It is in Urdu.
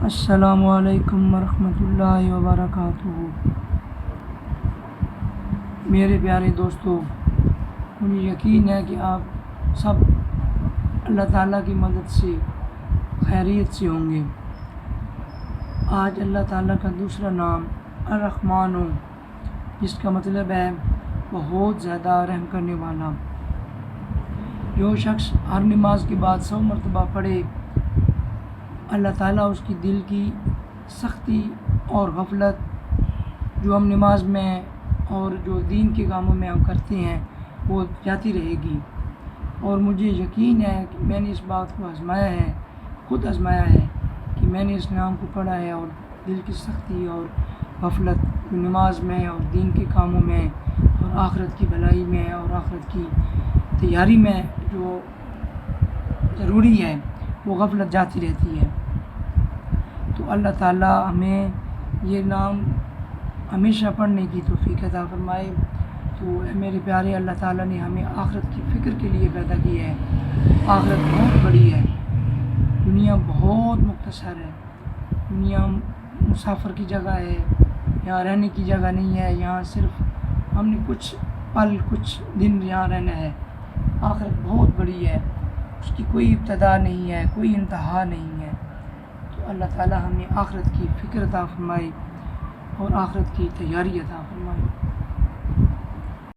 السلام علیکم ورحمۃ اللہ وبرکاتہ۔ میرے پیارے دوستو، مجھے یقین ہے کہ آپ سب اللہ تعالیٰ کی مدد سے خیریت سے ہوں گے۔ آج اللہ تعالیٰ کا دوسرا نام الرحمن ہو، جس کا مطلب ہے بہت زیادہ رحم کرنے والا۔ جو شخص ہر نماز کے بعد 100 مرتبہ پڑھے، اللہ تعالیٰ اس کی دل کی سختی اور غفلت جو ہم نماز میں اور جو دین کے کاموں میں ہم کرتے ہیں وہ جاتی رہے گی۔ اور مجھے یقین ہے کہ میں نے اس بات کو آزمایا ہے، خود آزمایا ہے کہ میں نے اس نام کو پڑھا ہے، اور دل کی سختی اور غفلت جو نماز میں اور دین کے کاموں میں اور آخرت کی بھلائی میں اور آخرت کی تیاری میں جو ضروری ہے وہ غفلت جاتی رہتی ہے۔ تو اللہ تعالیٰ ہمیں یہ نام ہمیشہ پڑھنے کی توفیق عطا فرمائے۔ تو میرے پیارے، اللہ تعالیٰ نے ہمیں آخرت کی فکر کے لیے پیدا کیا ہے۔ آخرت بہت بڑی ہے، دنیا بہت مختصر ہے، دنیا مسافر کی جگہ ہے، یہاں رہنے کی جگہ نہیں ہے، یہاں صرف ہم نے کچھ پل کچھ دن یہاں رہنا ہے۔ آخرت بہت بڑی ہے، اس کی کوئی ابتدا نہیں ہے، کوئی انتہا نہیں ہے۔ تو اللہ تعالیٰ ہمیں آخرت کی فکر عطا فرمائے اور آخرت کی تیاری عطا فرمائے۔